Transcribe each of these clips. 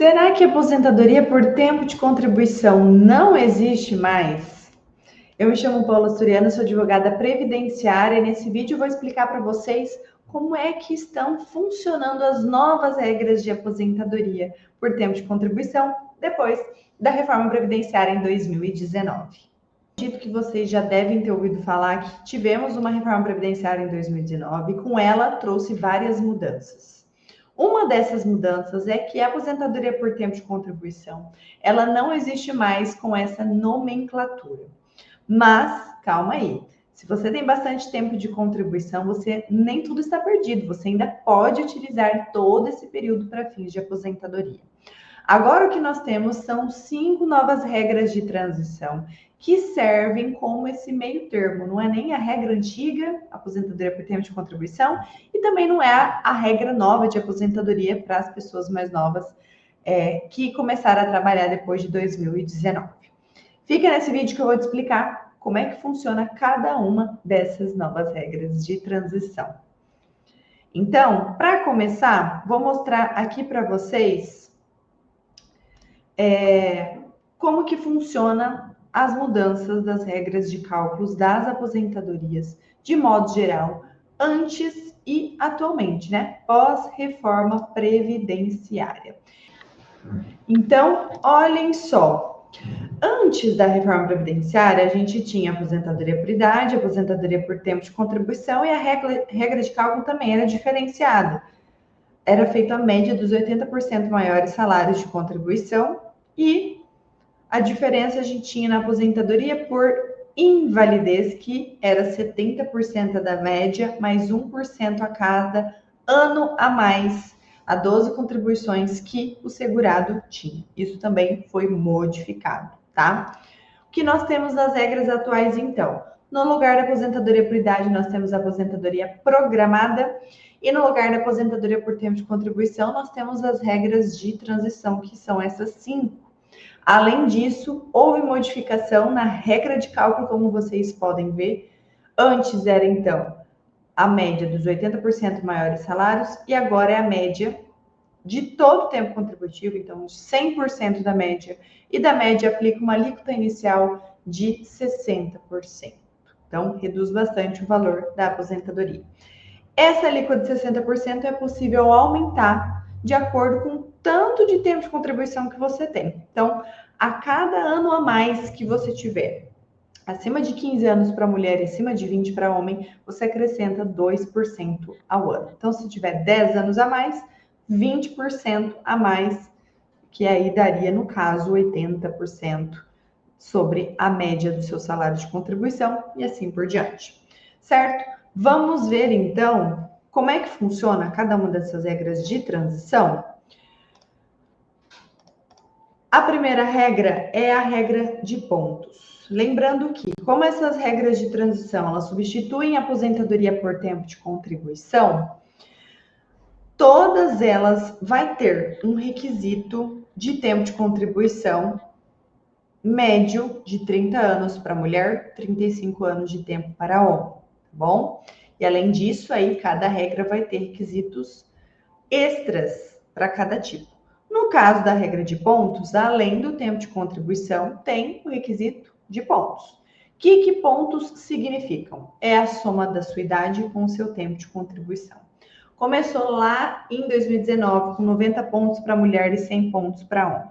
Será que a aposentadoria por tempo de contribuição não existe mais? Eu me chamo Paula Suriano, sou advogada previdenciária e nesse vídeo eu vou explicar para vocês como é que estão funcionando as novas regras de aposentadoria por tempo de contribuição depois da reforma previdenciária em 2019. Acredito que vocês já devem ter ouvido falar que tivemos uma reforma previdenciária em 2019 e com ela trouxe várias mudanças. Uma dessas mudanças é que a aposentadoria por tempo de contribuição, ela não existe mais com essa nomenclatura. Mas, calma aí, se você tem bastante tempo de contribuição, nem tudo está perdido, você ainda pode utilizar todo esse período para fins de aposentadoria. Agora o que nós temos são 5 novas regras de transição que servem como esse meio termo. Não é nem a regra antiga, aposentadoria por tempo de contribuição, e também não é a regra nova de aposentadoria para as pessoas mais novas que começaram a trabalhar depois de 2019. Fica nesse vídeo que eu vou te explicar como é que funciona cada uma dessas novas regras de transição. Então, para começar, vou mostrar aqui para vocês como que funciona as mudanças das regras de cálculos das aposentadorias, de modo geral, antes e atualmente, né? Pós-reforma previdenciária. Então, olhem só. Antes da reforma previdenciária, a gente tinha aposentadoria por idade, aposentadoria por tempo de contribuição e a regra de cálculo também era diferenciada. Era feita a média dos 80% maiores salários de contribuição e a diferença a gente tinha na aposentadoria por invalidez, que era 70% da média, mais 1% a cada ano a mais, a 12 contribuições que o segurado tinha. Isso também foi modificado, tá? O que nós temos nas regras atuais, então? No lugar da aposentadoria por idade, nós temos a aposentadoria programada e no lugar da aposentadoria por tempo de contribuição, nós temos as regras de transição, que são essas 5. Além disso, houve modificação na regra de cálculo, como vocês podem ver. Antes era, então, a média dos 80% maiores salários e agora é a média de todo o tempo contributivo, então 100% da média. E da média aplica uma alíquota inicial de 60%. Então, reduz bastante o valor da aposentadoria. Essa alíquota de 60% é possível aumentar de acordo com o tanto de tempo de contribuição que você tem. Então, a cada ano a mais que você tiver, acima de 15 anos para mulher e acima de 20 para homem, você acrescenta 2% ao ano. Então, se tiver 10 anos a mais, 20% a mais, que aí daria, no caso, 80% sobre a média do seu salário de contribuição e assim por diante. Certo? Vamos ver, então, como é que funciona cada uma dessas regras de transição? A primeira regra é a regra de pontos. Lembrando que, como essas regras de transição, elas substituem a aposentadoria por tempo de contribuição, todas elas vai ter um requisito de tempo de contribuição médio de 30 anos para mulher, 35 anos de tempo para homem, tá bom? E além disso, aí cada regra vai ter requisitos extras para cada tipo. No caso da regra de pontos, além do tempo de contribuição, tem o requisito de pontos. O que pontos significam? É a soma da sua idade com o seu tempo de contribuição. Começou lá em 2019 com 90 pontos para mulher e 100 pontos para homem.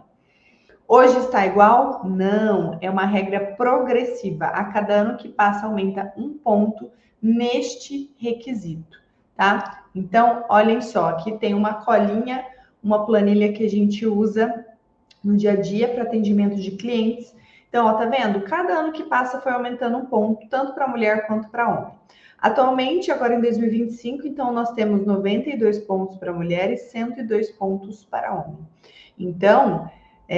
Hoje está igual? Não, é uma regra progressiva. A cada ano que passa, aumenta 1 ponto neste requisito, tá? Então, olhem só, aqui tem uma colinha, uma planilha que a gente usa no dia a dia para atendimento de clientes. Então, ó, tá vendo? Cada ano que passa foi aumentando 1 ponto, tanto para mulher quanto para homem. Atualmente, agora em 2025, então, nós temos 92 pontos para mulher e 102 pontos para homem. Então,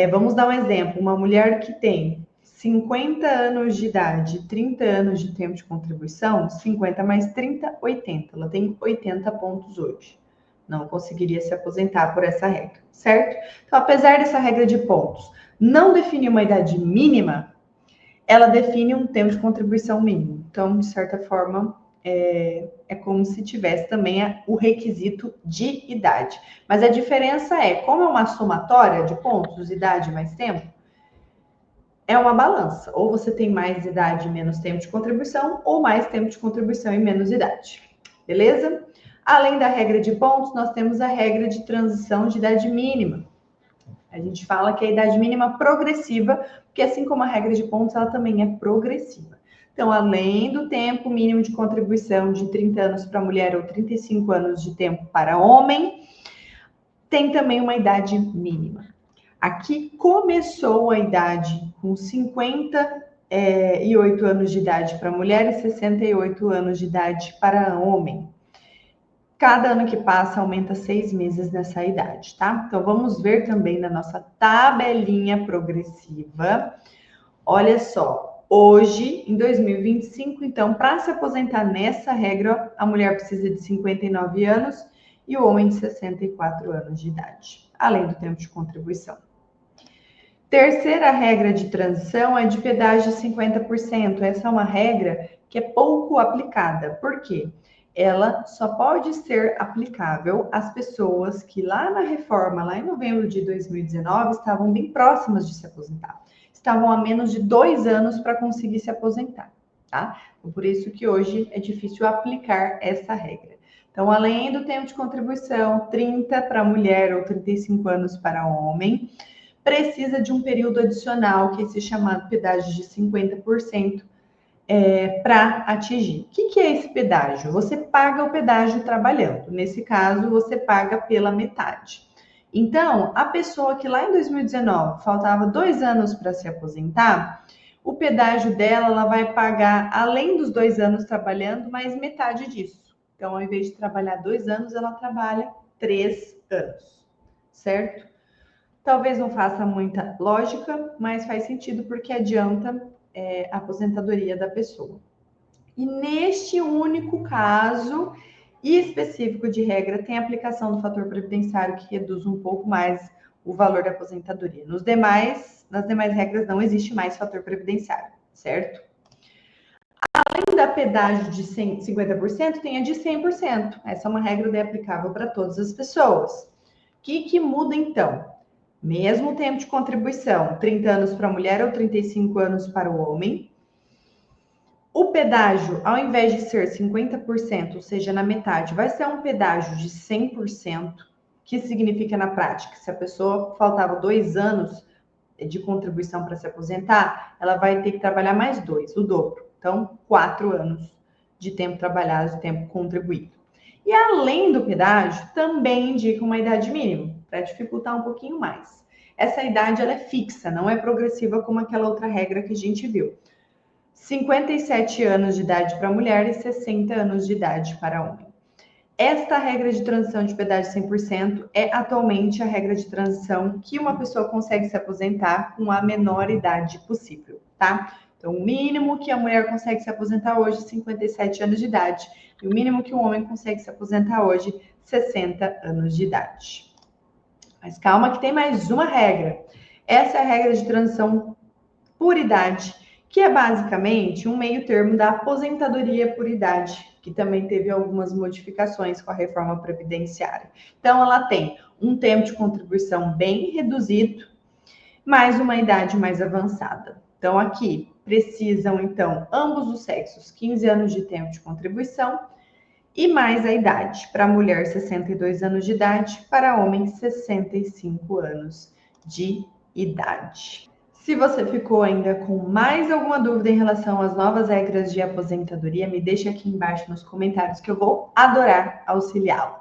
vamos dar um exemplo. Uma mulher que tem 50 anos de idade, 30 anos de tempo de contribuição, 50 mais 30, 80. Ela tem 80 pontos hoje. Não conseguiria se aposentar por essa regra, certo? Então, apesar dessa regra de pontos não definir uma idade mínima, ela define um tempo de contribuição mínimo. Então, de certa forma, é como se tivesse também o requisito de idade. Mas a diferença é, como é uma somatória de pontos, idade mais tempo, é uma balança. Ou você tem mais idade e menos tempo de contribuição, ou mais tempo de contribuição e menos idade. Beleza? Além da regra de pontos, nós temos a regra de transição de idade mínima. A gente fala que é a idade mínima progressiva, porque assim como a regra de pontos, ela também é progressiva. Então, além do tempo mínimo de contribuição de 30 anos para mulher ou 35 anos de tempo para homem, tem também uma idade mínima. Aqui começou a idade com 58 anos de idade para mulher e 68 anos de idade para homem. Cada ano que passa aumenta 6 meses nessa idade, tá? Então vamos ver também na nossa tabelinha progressiva. Olha só, hoje, em 2025, então, para se aposentar nessa regra, a mulher precisa de 59 anos e o homem de 64 anos de idade, além do tempo de contribuição. Terceira regra de transição é de pedágio de 50%. Essa é uma regra que é pouco aplicada. Por quê? Ela só pode ser aplicável às pessoas que lá na reforma, lá em novembro de 2019, estavam bem próximas de se aposentar. Estavam a menos de 2 anos para conseguir se aposentar, tá? Então, por isso que hoje é difícil aplicar essa regra. Então, além do tempo de contribuição, 30 para mulher ou 35 anos para homem, precisa de um período adicional, que é esse chamado pedágio de 50%, para atingir. O que é esse pedágio? Você paga o pedágio trabalhando. Nesse caso, você paga pela metade. Então, a pessoa que lá em 2019 faltava 2 anos para se aposentar, o pedágio dela, ela vai pagar, além dos 2 anos trabalhando, mais metade disso. Então, ao invés de trabalhar 2 anos, ela trabalha 3 anos, certo? Talvez não faça muita lógica, mas faz sentido porque adianta a aposentadoria da pessoa. E neste único caso específico de regra, tem a aplicação do fator previdenciário que reduz um pouco mais o valor da aposentadoria. Nas demais regras não existe mais fator previdenciário, certo? Além da pedágio de 50%, tem a de 100%. Essa é uma regra aplicável para todas as pessoas. O que muda então? Mesmo tempo de contribuição, 30 anos para a mulher ou 35 anos para o homem. O pedágio, ao invés de ser 50%, ou seja, na metade, vai ser um pedágio de 100%, que significa na prática, se a pessoa faltava 2 anos de contribuição para se aposentar, ela vai ter que trabalhar mais 2, o dobro. Então, 4 anos de tempo trabalhado, de tempo contribuído. E além do pedágio, também indica uma idade mínima, para dificultar um pouquinho mais. Essa idade ela é fixa, não é progressiva como aquela outra regra que a gente viu. 57 anos de idade para mulher e 60 anos de idade para homem. Esta regra de transição de pedágio 100% é atualmente a regra de transição que uma pessoa consegue se aposentar com a menor idade possível, tá? Então, o mínimo que a mulher consegue se aposentar hoje é 57 anos de idade e o mínimo que o homem consegue se aposentar hoje, 60 anos de idade. Mas calma que tem mais uma regra. Essa é a regra de transição por idade, que é basicamente um meio termo da aposentadoria por idade, que também teve algumas modificações com a reforma previdenciária. Então, ela tem um tempo de contribuição bem reduzido, mais uma idade mais avançada. Então, aqui precisam, então, ambos os sexos, 15 anos de tempo de contribuição e mais a idade. Para mulher, 62 anos de idade, para homem, 65 anos de idade. Se você ficou ainda com mais alguma dúvida em relação às novas regras de aposentadoria, me deixa aqui embaixo nos comentários que eu vou adorar auxiliá-lo.